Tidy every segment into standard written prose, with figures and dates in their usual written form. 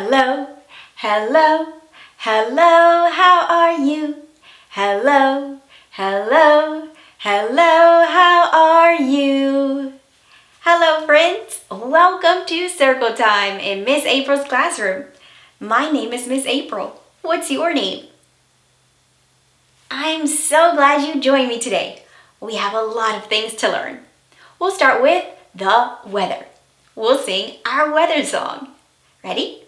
Hello, hello, hello, how are you? Hello, hello, hello, how are you? Hello friends, welcome to Circle Time in Miss April's classroom. My name is Miss April. What's your name? I'm so glad you joined me today. We have a lot of things to learn. We'll start with the weather. We'll sing our weather song. Ready?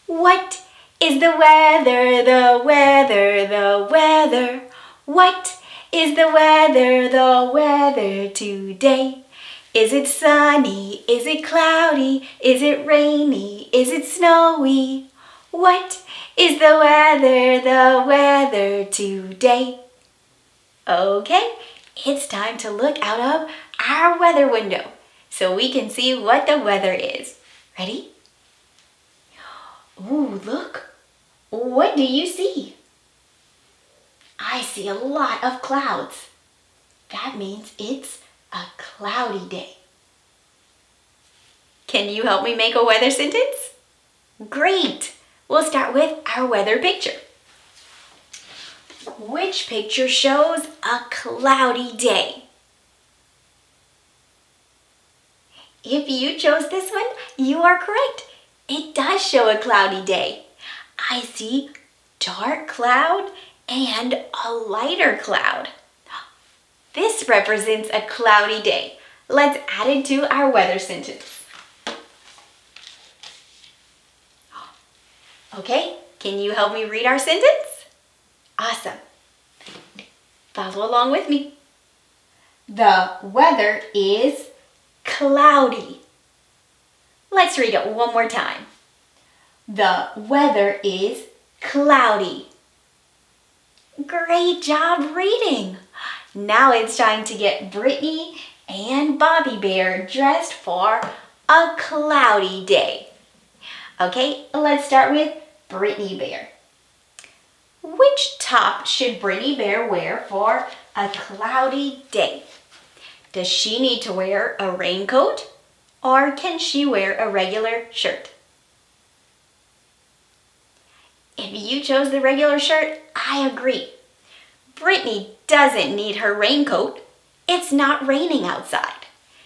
What is the weather, the weather, the weather? What is the weather today? Is it sunny? Is it cloudy? Is it rainy? Is it snowy? What is the weather today? Okay, it's time to look out of our weather window so we can see what the weather is. Ready? Ooh, look. What do you see? I see a lot of clouds. That means it's a cloudy day. Can you help me make a weather sentence? Great! We'll start with our weather picture. Which picture shows a cloudy day? If you chose this one, you are correct. It does show a cloudy day. I see dark cloud and a lighter cloud. This represents a cloudy day. Let's add it to our weather sentence. Okay, can you help me read our sentence? Awesome. Follow along with me. The weather is cloudy. Let's read it one more time. The weather is cloudy. Great job reading. Now it's time to get Brittany and Bobby Bear dressed for a cloudy day. Okay, let's start with Brittany Bear. Which top should Brittany Bear wear for a cloudy day? Does she need to wear a raincoat or can she wear a regular shirt? If you chose the regular shirt, I agree. Brittany doesn't need her raincoat. It's not raining outside.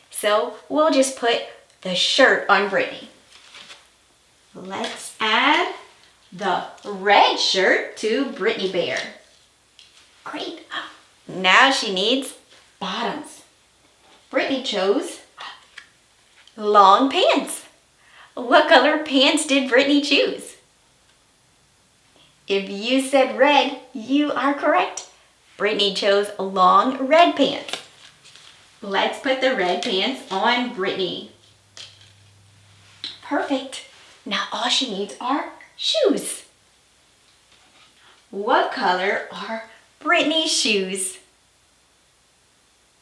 So we'll just put the shirt on Brittany. Let's add the red shirt to Brittany Bear. Great. Now she needs bottoms. Brittany chose long pants. What color pants did Brittany choose? If you said red, you are correct. Brittany chose long red pants. Let's put the red pants on Brittany. Perfect. Now all she needs are shoes. What color are Brittany's shoes?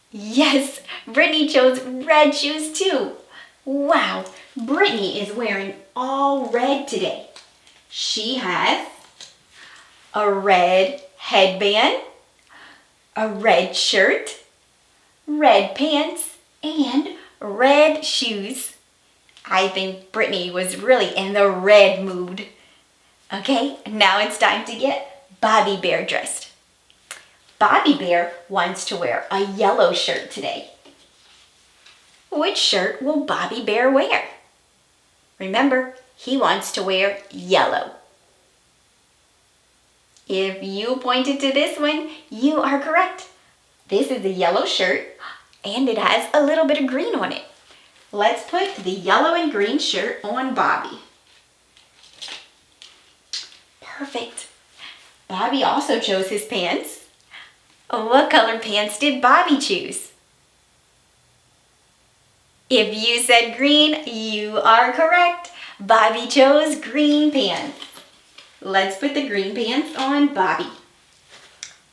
Yes, Brittany chose red shoes too. Wow, Brittany is wearing all red today. She has a red headband, a red shirt, red pants, and red shoes. I think Brittany was really in the red mood. Okay, now it's time to get Bobby Bear dressed. Bobby Bear wants to wear a yellow shirt today. Which shirt will Bobby Bear wear? Remember, he wants to wear yellow. If you pointed to this one, you are correct. This is a yellow shirt and it has a little bit of green on it. Let's put the yellow and green shirt on Bobby. Perfect. Bobby also chose his pants. What color pants did Bobby choose? If you said green, you are correct. Bobby chose green pants. Let's put the green pants on Bobby.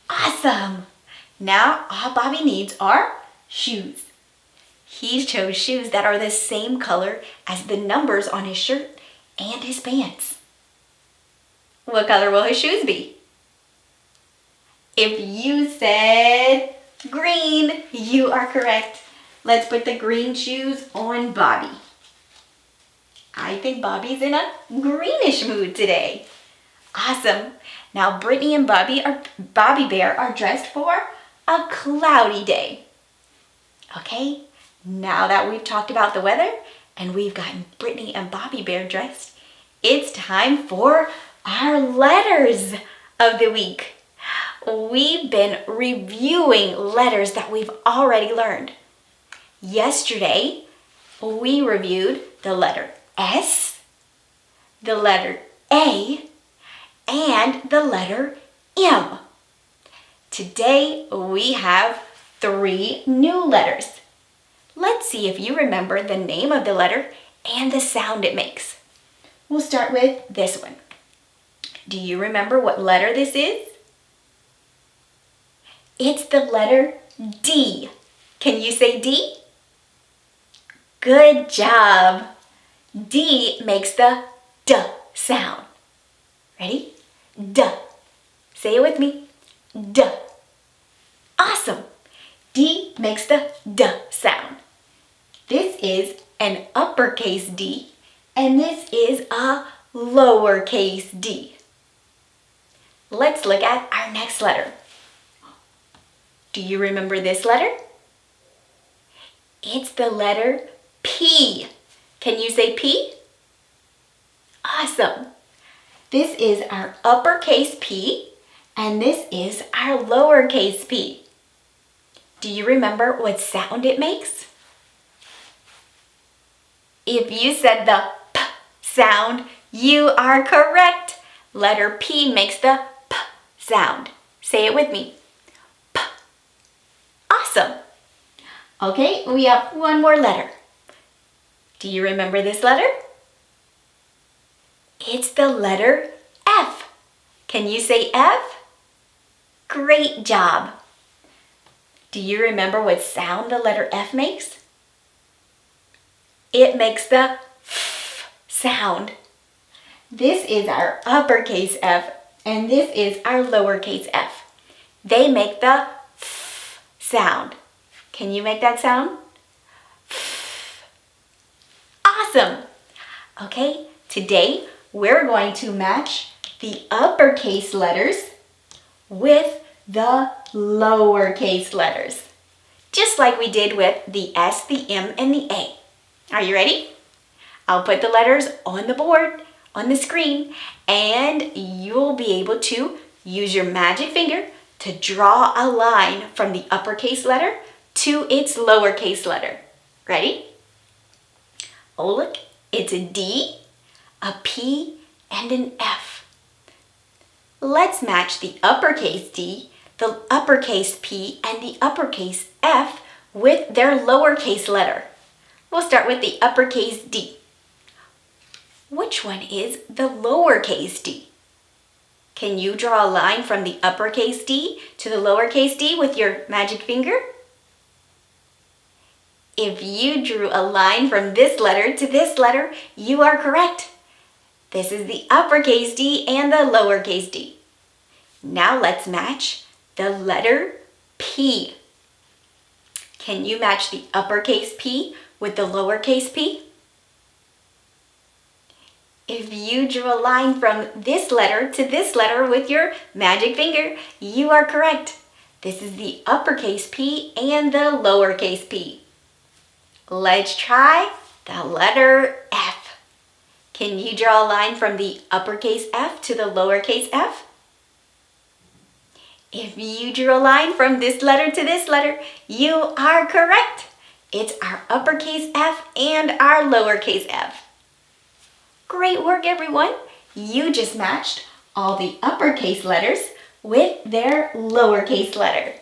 Awesome! Now all Bobby needs are shoes. He chose shoes that are the same color as the numbers on his shirt and his pants. What color will his shoes be? If you said green, you are correct. Let's put the green shoes on Bobby. I think Bobby's in a greenish mood today. Awesome. Now Brittany and Bobby Bear are dressed for a cloudy day. Okay, now that we've talked about the weather and we've gotten Brittany and Bobby Bear dressed, it's time for our letters of the week. We've been reviewing letters that we've already learned. Yesterday, we reviewed the letter S, the letter A, and the letter M. Today, we have 3 new letters. Let's see if you remember the name of the letter and the sound it makes. We'll start with this one. Do you remember what letter this is? It's the letter D. Can you say D? Good job. D makes the D sound. Ready? D. Say it with me. D. Awesome. D makes the D sound. This is an uppercase D, and this is a lowercase d. Let's look at our next letter. Do you remember this letter? It's the letter P. Can you say P? Awesome. This is our uppercase P, and this is our lowercase p. Do you remember what sound it makes? If you said the P sound, you are correct. Letter P makes the P sound. Say it with me. P. Awesome. Okay, we have one more letter. Do you remember this letter? It's the letter F. Can you say F? Great job. Do you remember what sound the letter F makes? It makes the F sound. This is our uppercase F, and this is our lowercase f. They make the F sound. Can you make that sound? F. Awesome. Okay, today we're going to match the uppercase letters with the lowercase letters, just like we did with the S, the M, and the A. Are you ready? I'll put the letters on the board, on the screen, and you'll be able to use your magic finger to draw a line from the uppercase letter to its lowercase letter. Ready? Oh, look, it's a D, a P, and an F. Let's match the uppercase D, the uppercase P, and the uppercase F with their lowercase letter. We'll start with the uppercase D. Which one is the lowercase d? Can you draw a line from the uppercase D to the lowercase d with your magic finger? If you drew a line from this letter to this letter, you are correct. This is the uppercase D and the lowercase d. Now let's match the letter P. Can you match the uppercase P with the lowercase p? If you drew a line from this letter to this letter with your magic finger, you are correct. This is the uppercase P and the lowercase p. Let's try the letter F. Can you draw a line from the uppercase F to the lowercase f? If you drew a line from this letter to this letter, you are correct. It's our uppercase F and our lowercase f. Great work, everyone. You just matched all the uppercase letters with their lowercase letter.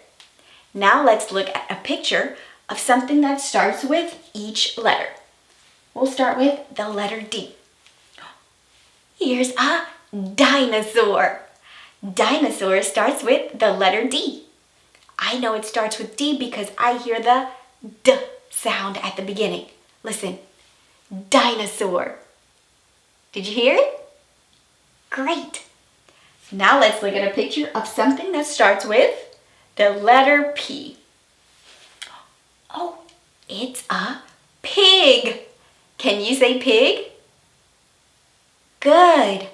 Now let's look at a picture of something that starts with each letter. We'll start with the letter D. Here's a dinosaur. Dinosaur starts with the letter D. I know it starts with D because I hear the D sound at the beginning. Listen, dinosaur. Did you hear it? Great. Now let's look at a picture of something that starts with the letter P. Oh, it's a pig. Can you say pig? Good.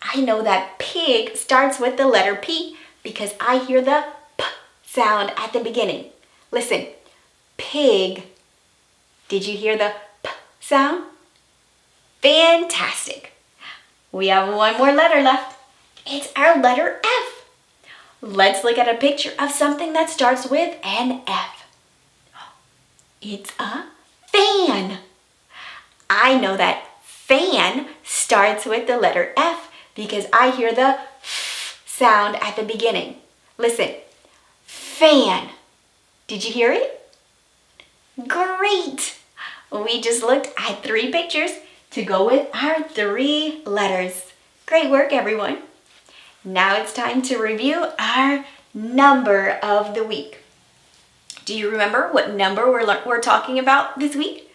I know that pig starts with the letter P because I hear the P sound at the beginning. Listen, pig. Did you hear the P sound? Fantastic. We have one more letter left. It's our letter F. Let's look at a picture of something that starts with an F. It's a fan. I know that fan starts with the letter F because I hear the F sound at the beginning. Listen, fan. Did you hear it? Great. We just looked at 3 pictures to go with our 3 letters. Great work, everyone. Now it's time to review our number of the week. Do you remember what number we're talking about this week?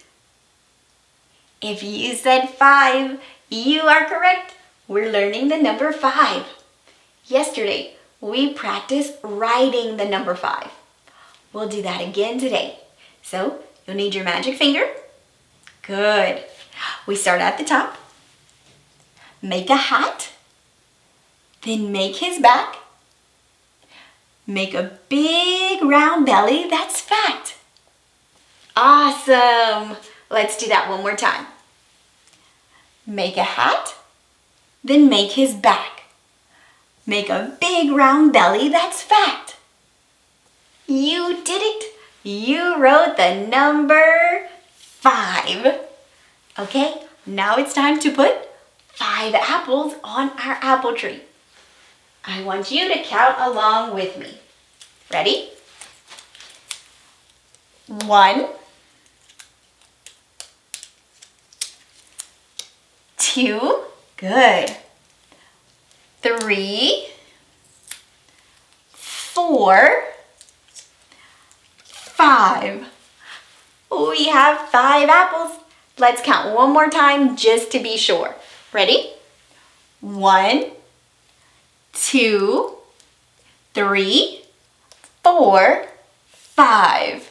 If you said 5, you are correct. We're learning the number 5. Yesterday, we practiced writing the number 5. We'll do that again today. So, you'll need your magic finger. Good. We start at the top. Make a hat. Then make his back. Make a big round belly that's fat. Awesome. Let's do that one more time. Make a hat. Then make his back. Make a big round belly that's fat. You did it. You wrote the number 5. Okay, now it's time to put 5 apples on our apple tree. I want you to count along with me. Ready? 1, 2, good. 3, 4, 5. We have 5 apples. Let's count one more time just to be sure. Ready? 1, 2, 3, 4, 5.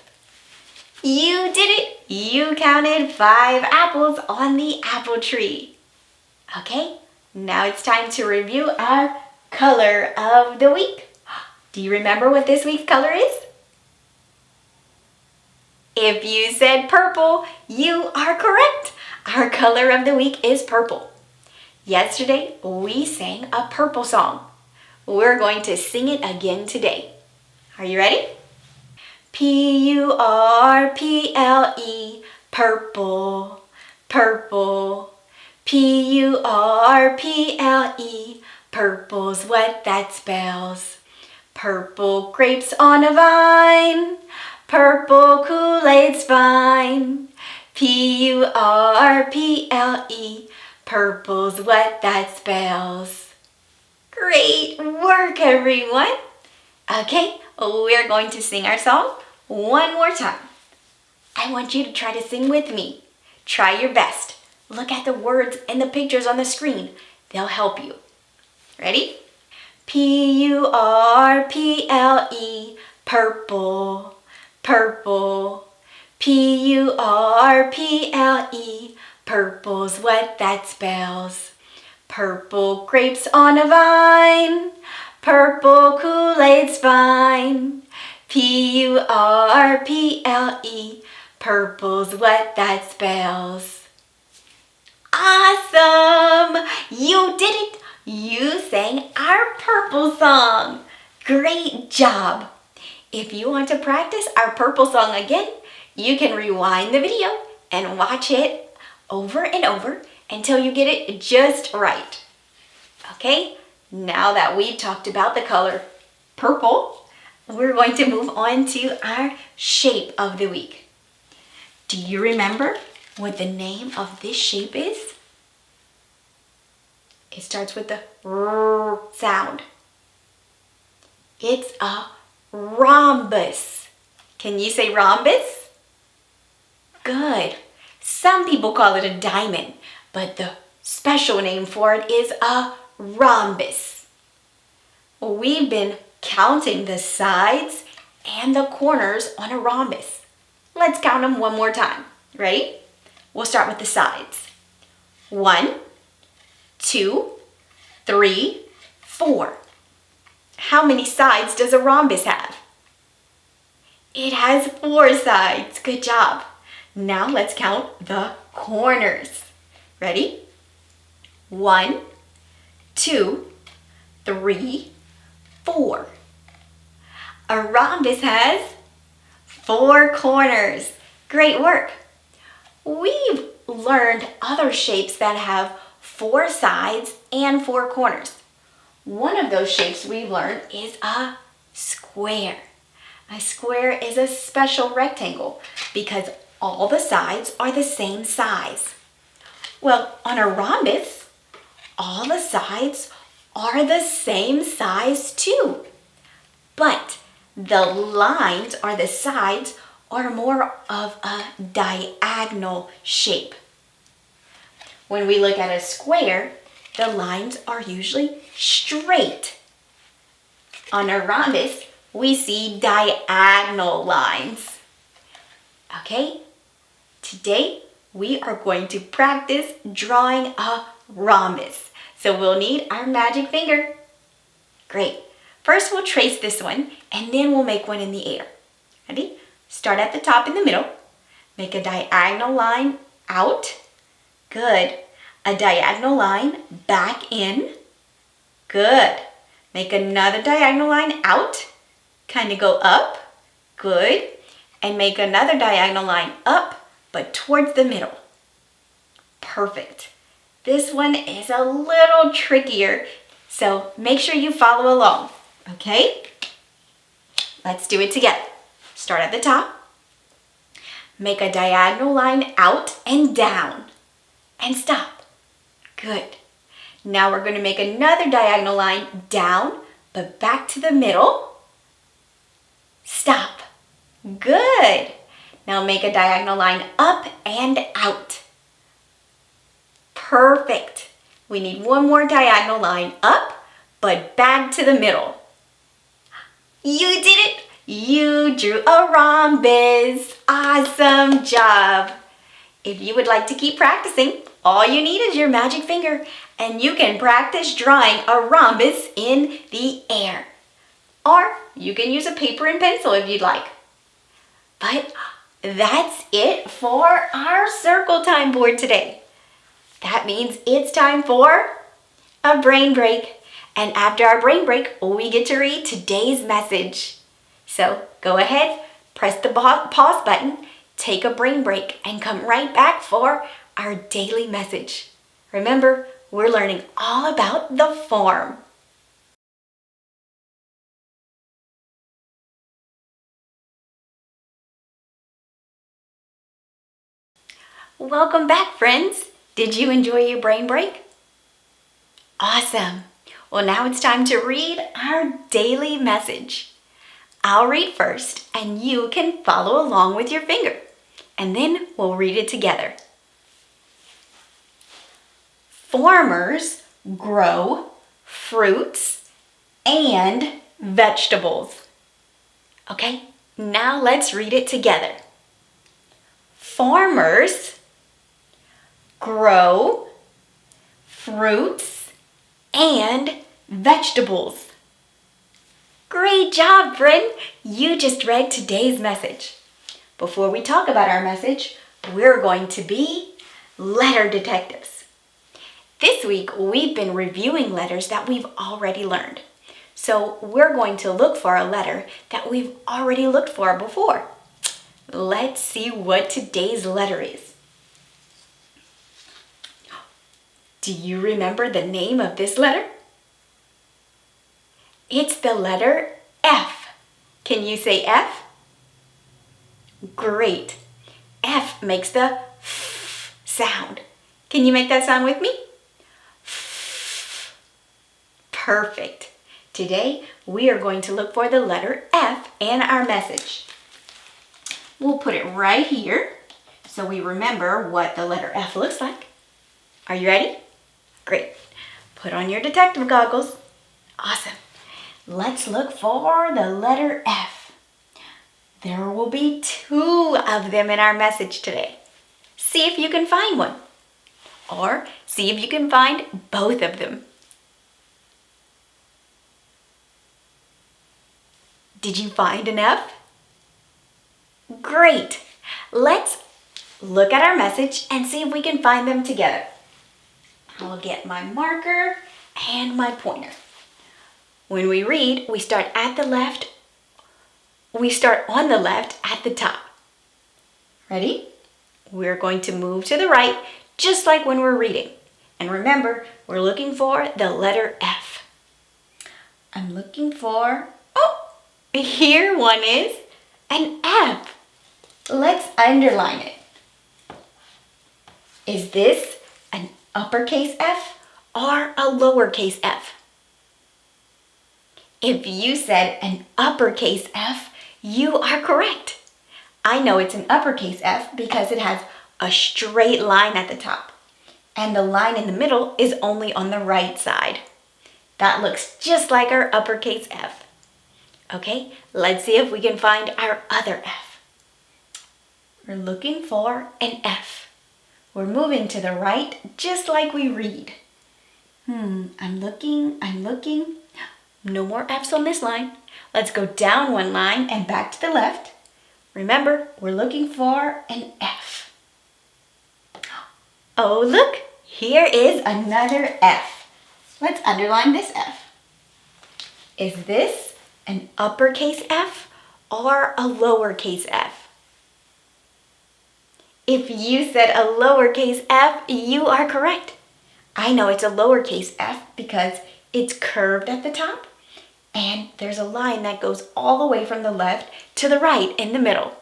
You did it! You counted 5 apples on the apple tree. Okay, now it's time to review our color of the week. Do you remember what this week's color is? If you said purple, you are correct. Our color of the week is purple. Yesterday, we sang a purple song. We're going to sing it again today. Are you ready? P-U-R-P-L-E, purple, purple. P-U-R-P-L-E, purple's what that spells. Purple grapes on a vine, purple Kool-Aid's fine. P-U-R-P-L-E, purple's what that spells. Great work, everyone. Okay, we're going to sing our song one more time. I want you to try to sing with me. Try your best. Look at the words and the pictures on the screen. They'll help you. Ready? P-U-R-P-L-E, purple, purple. P-U-R-P-L-E, purple's what that spells. Purple grapes on a vine, purple Kool-Aid's fine. P-U-R-P-L-E, purple's what that spells. Awesome! You did it! You sang our purple song. Great job! If you want to practice our purple song again, you can rewind the video and watch it over and over until you get it just right. Okay, now that we've talked about the color purple, we're going to move on to our shape of the week. Do you remember what the name of this shape is? It starts with the R sound. It's a rhombus. Can you say rhombus? Good. Some people call it a diamond, but the special name for it is a rhombus. We've been counting the sides and the corners on a rhombus. Let's count them one more time. Ready? We'll start with the sides. 1, 2, 3, 4. How many sides does a rhombus have? It has 4 sides. Good job. Now let's count the corners. Ready? 1, 2, 3, 4. A rhombus has 4 corners. Great work. We've learned other shapes that have 4 sides and 4 corners. One of those shapes we've learned is a square. A square is a special rectangle because all the sides are the same size. Well, on a rhombus, all the sides are the same size too. But the lines or the sides are more of a diagonal shape. When we look at a square, the lines are usually straight. On a rhombus, we see diagonal lines. Okay, today we are going to practice drawing a rhombus. So we'll need our magic finger. Great. First we'll trace this one and then we'll make one in the air. Ready? Start at the top in the middle. Make a diagonal line out. Good. A diagonal line back in. Good. Make another diagonal line out. Kind of go up. Good. And make another diagonal line up, but towards the middle. Perfect. This one is a little trickier, so make sure you follow along, okay? Let's do it together. Start at the top. Make a diagonal line out and down. And stop. Good. Now we're going to make another diagonal line down, but back to the middle. Stop. Good. Now make a diagonal line up and out. Perfect. We need one more diagonal line up, but back to the middle. You did it. You drew a rhombus. Awesome job. If you would like to keep practicing, all you need is your magic finger, and you can practice drawing a rhombus in the air. Or you can use a paper and pencil if you'd like. But that's it for our circle time board today. That means it's time for a brain break. And after our brain break, we get to read today's message. So go ahead, press the pause button, take a brain break, and come right back for our daily message. Remember, we're learning all about the form. Welcome back, friends. Did you enjoy your brain break? Awesome. Well, now it's time to read our daily message. I'll read first, and you can follow along with your finger, and then we'll read it together. Farmers grow fruits and vegetables. Okay, now let's read it together. Farmers grow fruits and vegetables. Great job, friend! You just read today's message. Before we talk about our message, we're going to be letter detectives. This week, we've been reviewing letters that we've already learned. So we're going to look for a letter that we've already looked for before. Let's see what today's letter is. Do you remember the name of this letter? It's the letter F. Can you say F? Great. F makes the F sound. Can you make that sound with me? F. Perfect. Today, we are going to look for the letter F in our message. We'll put it right here so we remember what the letter F looks like. Are you ready? Great. Put on your detective goggles. Awesome. Let's look for the letter F. There will be 2 of them in our message today. See if you can find one. Or See if you can find both of them. Did you find an F? Great! Let's look at our message and see if we can find them together. I'll get my marker and my pointer. When we read, we start on the left at the top. Ready? We're going to move to the right, just like when we're reading. And remember, we're looking for the letter F. I'm looking for, here one is, an F. Let's underline it. Is this an uppercase F or a lowercase f? If you said an uppercase F, you are correct. I know it's an uppercase F because it has a straight line at the top, and the line in the middle is only on the right side. That looks just like our uppercase F. Okay, let's see if we can find our other F. We're looking for an F. We're moving to the right just like we read. I'm looking. No more F's on this line. Let's go down one line and back to the left. Remember, we're looking for an F. Oh, look, here is another F. Let's underline this F. Is this an uppercase F or a lowercase f? If you said a lowercase f, you are correct. I know it's a lowercase f because it's curved at the top and there's a line that goes all the way from the left to the right in the middle.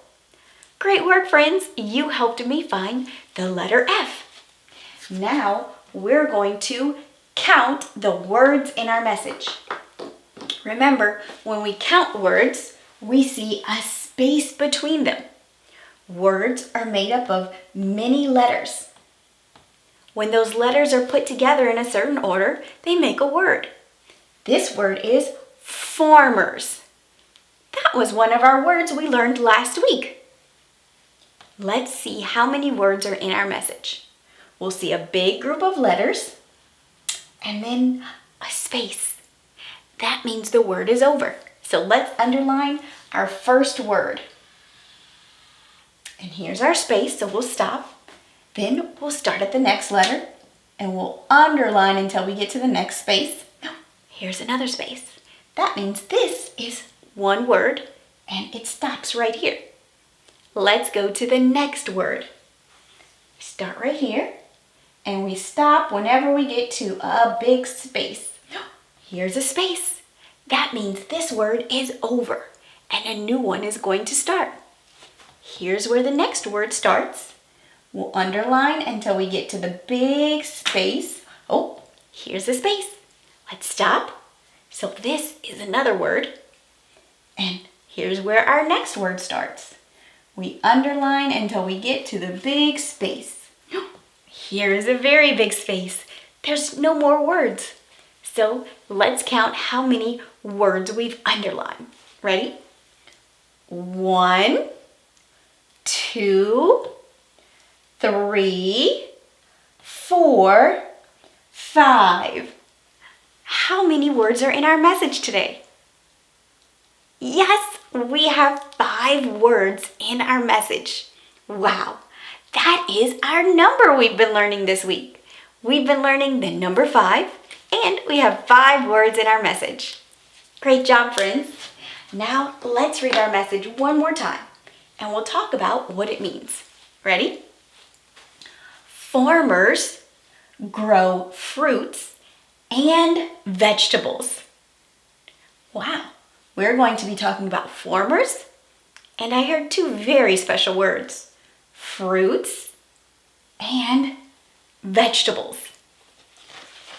Great work, friends. You helped me find the letter F. Now we're going to count the words in our message. Remember, when we count words, we see a space between them. Words are made up of many letters. When those letters are put together in a certain order, they make a word. This word is farmers. That was one of our words we learned last week. Let's see how many words are in our message. We'll see a big group of letters and then a space. That means the word is over. So let's underline our first word. And here's our space, so we'll stop. Then we'll start at the next letter and we'll underline until we get to the next space. Here's another space. That means this is one word and it stops right here. Let's go to the next word. Start right here and we stop whenever we get to a big space. Here's a space. That means this word is over and a new one is going to start. Here's where the next word starts. We'll underline until we get to the big space. Oh, here's a space. Let's stop. So this is another word. And here's where our next word starts. We underline until we get to the big space. Here is a very big space. There's no more words. So let's count how many words we've underlined. Ready? 1, 2, 3, 4, 5. How many words are in our message today? Yes, we have 5 words in our message. Wow, that is our number we've been learning this week. We've been learning the number 5, and we have 5 words in our message. Great job, friends. Now let's read our message one more time, and we'll talk about what it means. Ready? Farmers grow fruits and vegetables. Wow, we're going to be talking about farmers, and I heard 2 very special words, fruits and vegetables.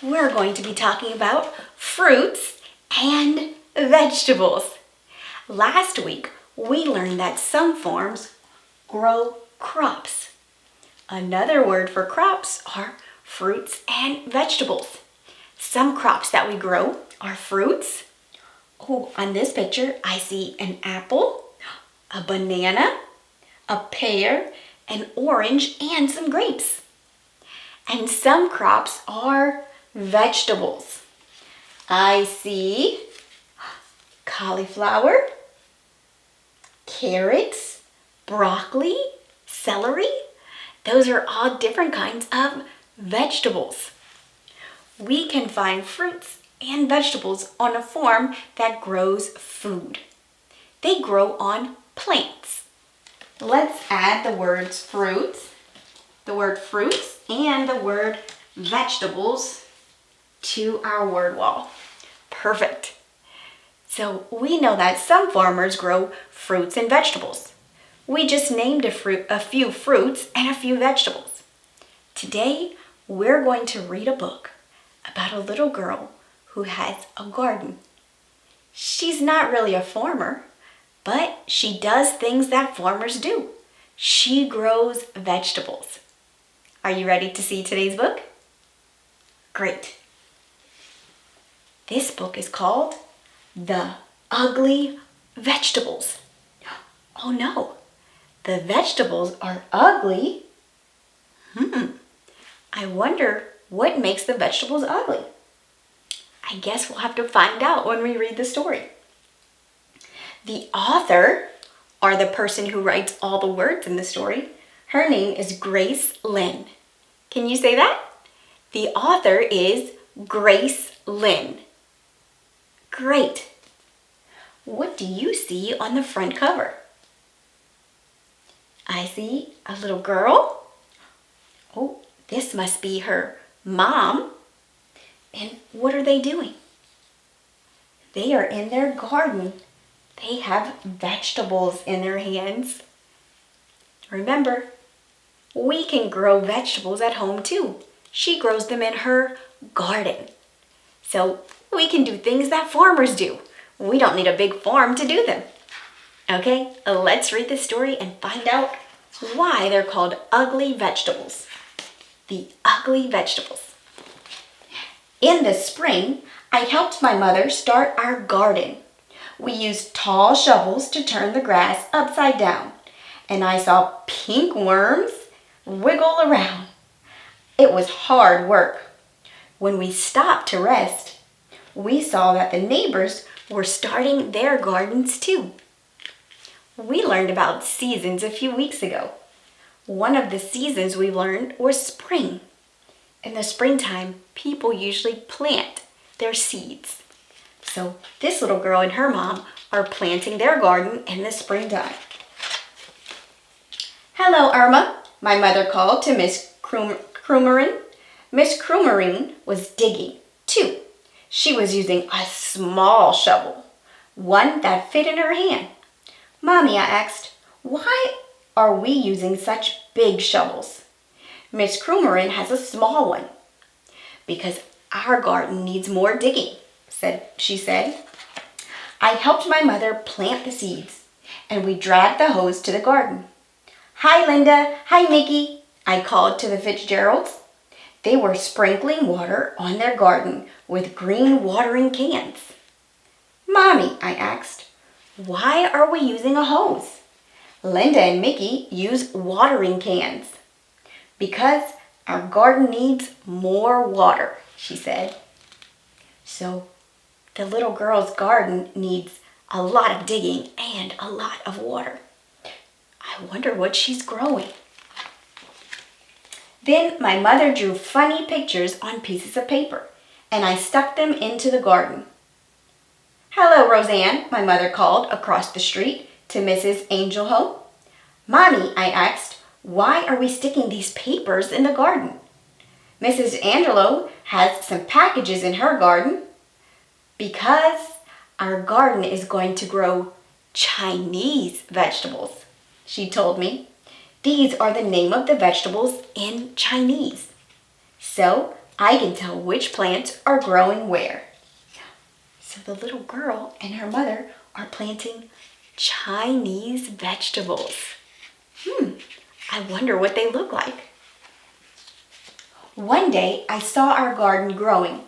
We're going to be talking about fruits and vegetables. Last week, we learned that some farms grow crops. Another word for crops are fruits and vegetables. Some crops that we grow are fruits. Oh, on this picture, I see an apple, a banana, a pear, an orange, and some grapes. And some crops are vegetables. I see cauliflower, carrots, broccoli, celery. Those are all different kinds of vegetables. We can find fruits and vegetables on a farm that grows food. They grow on plants. Let's add the word fruits and the word vegetables to our word wall. Perfect. So we know that some farmers grow fruits and vegetables. We just named a few fruits and a few vegetables. Today, we're going to read a book about a little girl who has a garden. She's not really a farmer, but she does things that farmers do. She grows vegetables. Are you ready to see today's book? Great. This book is called The Ugly Vegetables. Oh no, the vegetables are ugly? I wonder what makes the vegetables ugly. I guess we'll have to find out when we read the story. The author, or the person who writes all the words in the story, her name is Grace Lynn. Can you say that? The author is Grace Lynn. Great. What do you see on the front cover? I see a little girl. Oh, this must be her mom. And what are they doing? They are in their garden. They have vegetables in their hands. Remember, we can grow vegetables at home too. She grows them in her garden. So we can do things that farmers do. We don't need a big farm to do them. Okay, let's read the story and find out why they're called ugly vegetables. The ugly vegetables. In the spring, I helped my mother start our garden. We used tall shovels to turn the grass upside down, and I saw pink worms wiggle around. It was hard work. When we stopped to rest, we saw that the neighbors were starting their gardens too. We learned about seasons a few weeks ago. One of the seasons we learned was spring. In the springtime, people usually plant their seeds. So this little girl and her mom are planting their garden in the springtime. Hello, Irma, my mother called to Miss Krummerin. Miss Krummerin was digging, too. She was using a small shovel, one that fit in her hand. Mommy, I asked, why are we using such big shovels? Miss Krummerin has a small one. Because our garden needs more digging, she said. I helped my mother plant the seeds, and we dragged the hose to the garden. Hi, Linda. Hi, Mickey, I called to the Fitzgeralds. They were sprinkling water on their garden with green watering cans. Mommy, I asked, why are we using a hose? Linda and Mickey use watering cans. Because our garden needs more water, she said. So the little girl's garden needs a lot of digging and a lot of water. I wonder what she's growing. Then my mother drew funny pictures on pieces of paper, and I stuck them into the garden. Hello, Roseanne, my mother called across the street to Mrs. Angelho. Mommy, I asked, why are we sticking these papers in the garden? Mrs. Angelo has some packages in her garden. Because our garden is going to grow Chinese vegetables, she told me. These are the name of the vegetables in Chinese. So I can tell which plants are growing where. So the little girl and her mother are planting Chinese vegetables. I wonder what they look like. One day I saw our garden growing.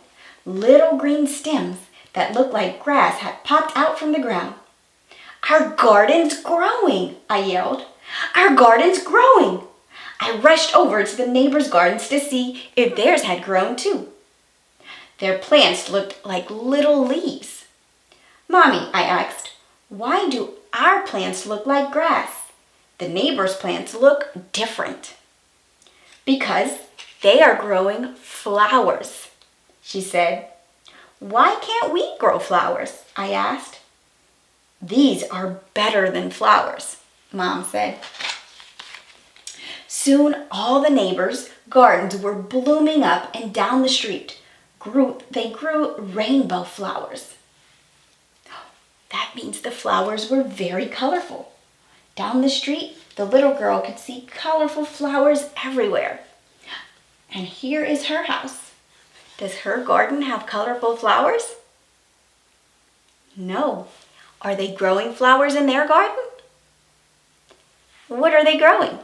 Little green stems that looked like grass had popped out from the ground. Our garden's growing, I yelled. Our garden's growing. I rushed over to the neighbors' gardens to see if theirs had grown too. Their plants looked like little leaves. Mommy, I asked, why do our plants look like grass? The neighbors' plants look different. Because they are growing flowers, she said. Why can't we grow flowers? I asked. These are better than flowers, Mom said. Soon all the neighbors' gardens were blooming up, and down the street they grew rainbow flowers. That means the flowers were very colorful. Down the street, the little girl could see colorful flowers everywhere. And here is her house. Does her garden have colorful flowers? No. Are they growing flowers in their garden? What are they growing?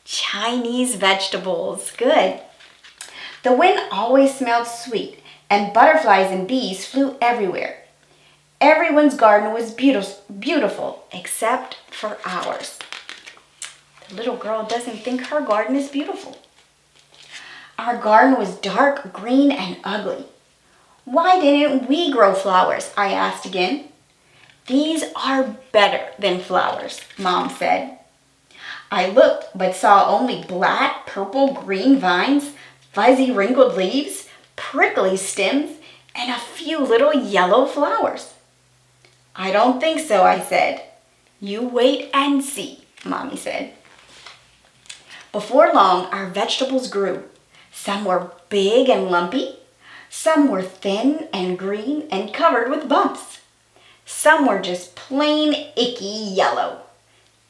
Chinese vegetables. Good. The wind always smelled sweet, and butterflies and bees flew everywhere. Everyone's garden was beautiful except for ours. The little girl doesn't think her garden is beautiful. Our garden was dark green and ugly. Why didn't we grow flowers? I asked again. These are better than flowers, Mom said. I looked but saw only black, purple, green vines, fuzzy wrinkled leaves, prickly stems, and a few little yellow flowers. I don't think so, I said. You wait and see, Mommy said. Before long, our vegetables grew. Some were big and lumpy. Some were thin and green and covered with bumps. Some were just plain icky yellow.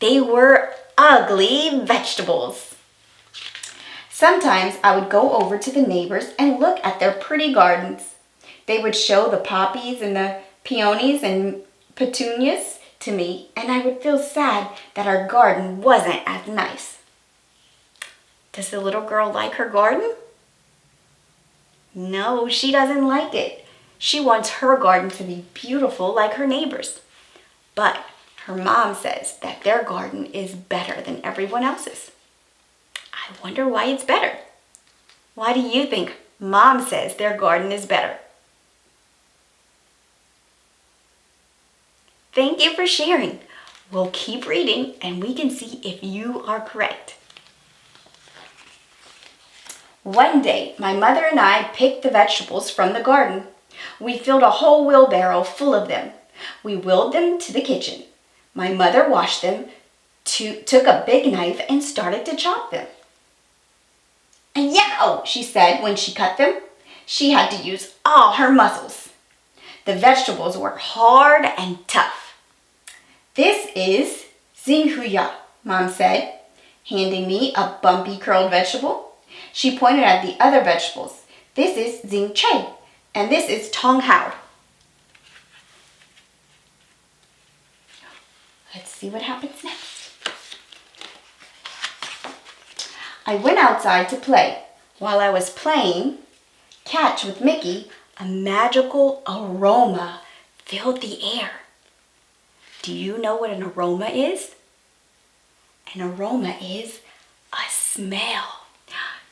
They were ugly vegetables. Sometimes I would go over to the neighbors and look at their pretty gardens. They would show the poppies and the peonies and petunias to me, and I would feel sad that our garden wasn't as nice. Does the little girl like her garden? No, she doesn't like it. She wants her garden to be beautiful like her neighbors. But her mom says that their garden is better than everyone else's. I wonder why it's better. Why do you think Mom says their garden is better? Thank you for sharing. We'll keep reading and we can see if you are correct. One day, my mother and I picked the vegetables from the garden. We filled a whole wheelbarrow full of them. We wheeled them to the kitchen. My mother washed them, took a big knife, and started to chop them. Yow, she said when she cut them. She had to use all her muscles. The vegetables were hard and tough. This is xinghuya, Mom said, handing me a bumpy curled vegetable. She pointed at the other vegetables. This is xing chui, and this is tong hao. Let's see what happens next. I went outside to play. While I was playing catch with Mickey, a magical aroma filled the air. Do you know what an aroma is? An aroma is a smell.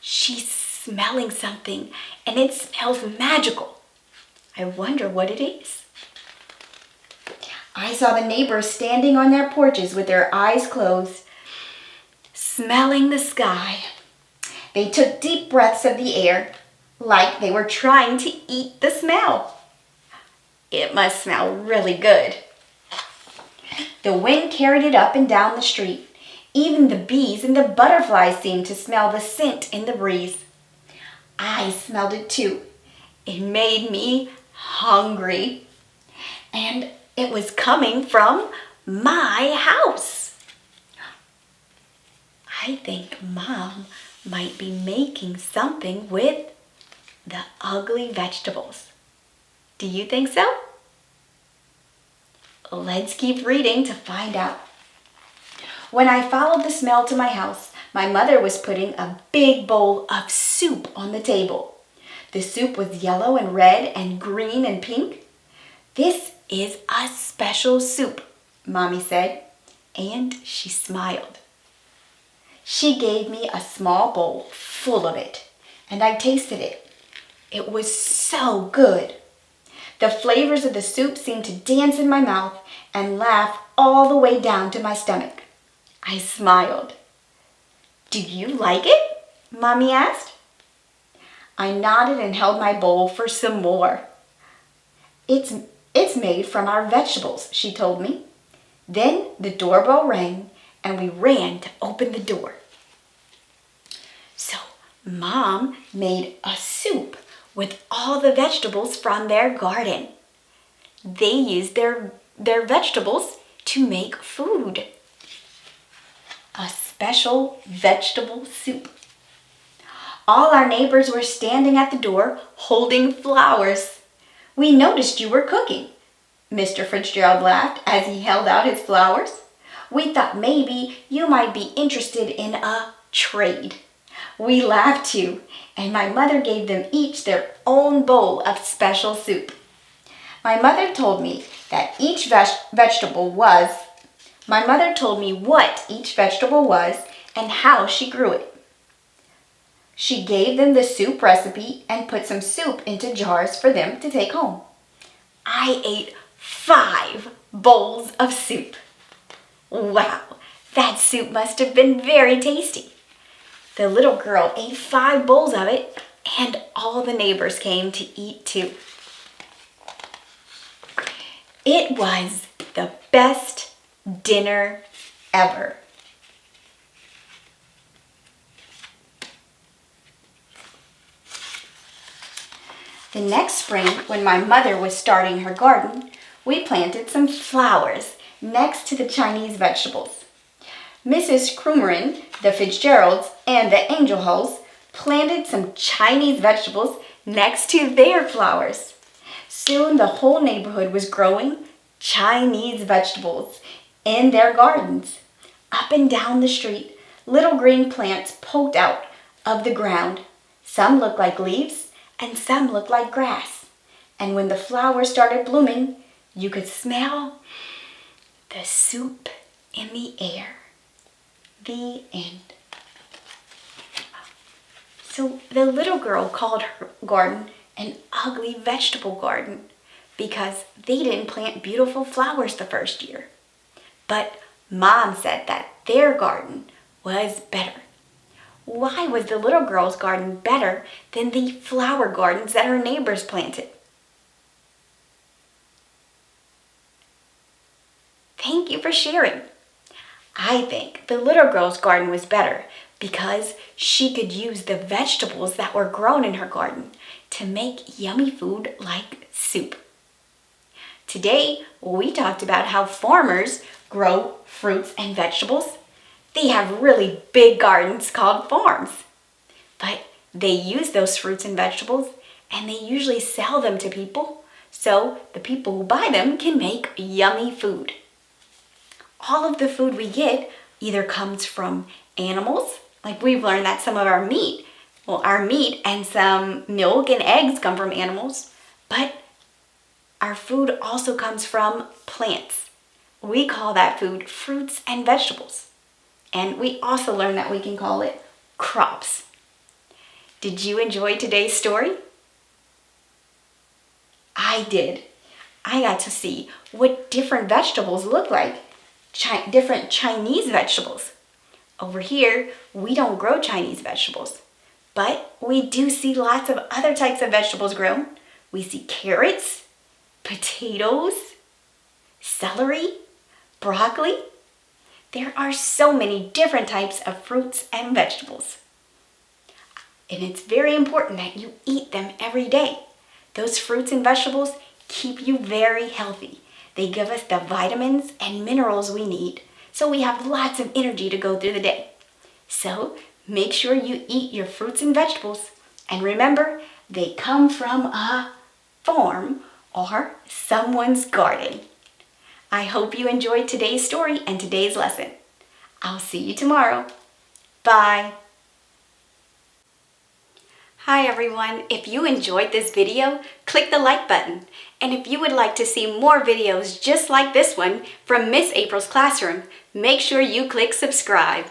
She's smelling something, and it smells magical. I wonder what it is. I saw the neighbors standing on their porches with their eyes closed, smelling the sky. They took deep breaths of the air, like they were trying to eat the smell. It must smell really good. The wind carried it up and down the street. Even the bees and the butterflies seemed to smell the scent in the breeze. I smelled it too. It made me hungry. And it was coming from my house. I think Mom might be making something with the ugly vegetables. Do you think so? Let's keep reading to find out. When I followed the smell to my house, my mother was putting a big bowl of soup on the table. The soup was yellow and red and green and pink. This is a special soup, Mommy said, and she smiled. She gave me a small bowl full of it, and I tasted it. It was so good. The flavors of the soup seemed to dance in my mouth and laugh all the way down to my stomach. I smiled. "Do you like it?" Mommy asked. I nodded and held my bowl for some more. It's made from our vegetables," she told me. Then the doorbell rang and we ran to open the door. So Mom made a soup with all the vegetables from their garden. They used their vegetables to make food. A special vegetable soup. All our neighbors were standing at the door holding flowers. "We noticed you were cooking," Mr. Fitzgerald laughed as he held out his flowers. "We thought maybe you might be interested in a trade." We laughed too, and my mother gave them each their own bowl of special soup. My mother told me what each vegetable was and how she grew it. She gave them the soup recipe and put some soup into jars for them to take home. I ate 5 bowls of soup. Wow, that soup must have been very tasty. The little girl ate 5 bowls of it, and all the neighbors came to eat too. It was the best dinner ever. The next spring, when my mother was starting her garden, we planted some flowers next to the Chinese vegetables. Mrs. Krummerin, the Fitzgeralds, and the Angelhalls planted some Chinese vegetables next to their flowers. Soon the whole neighborhood was growing Chinese vegetables in their gardens. Up and down the street, little green plants poked out of the ground. Some looked like leaves and some looked like grass. And when the flowers started blooming, you could smell the soup in the air. The end. So the little girl called her garden an ugly vegetable garden because they didn't plant beautiful flowers the first year. But Mom said that their garden was better. Why was the little girl's garden better than the flower gardens that her neighbors planted? Thank you for sharing. I think the little girl's garden was better because she could use the vegetables that were grown in her garden to make yummy food like soup. Today, we talked about how farmers grow fruits and vegetables. They have really big gardens called farms, but they use those fruits and vegetables and they usually sell them to people so the people who buy them can make yummy food. All of the food we get either comes from animals, like we've learned that some of our meat and some milk and eggs come from animals, but our food also comes from plants. We call that food fruits and vegetables. And we also learned that we can call it crops. Did you enjoy today's story? I did. I got to see what different vegetables look like. Different Chinese vegetables. Over here, we don't grow Chinese vegetables, but we do see lots of other types of vegetables grown. We see carrots, potatoes, celery, broccoli. There are so many different types of fruits and vegetables. And it's very important that you eat them every day. Those fruits and vegetables keep you very healthy. They give us the vitamins and minerals we need, so we have lots of energy to go through the day. So make sure you eat your fruits and vegetables, and remember, they come from a farm or someone's garden. I hope you enjoyed today's story and today's lesson. I'll see you tomorrow. Bye. Hi everyone, if you enjoyed this video, click the like button. And if you would like to see more videos just like this one from Miss April's classroom, make sure you click subscribe.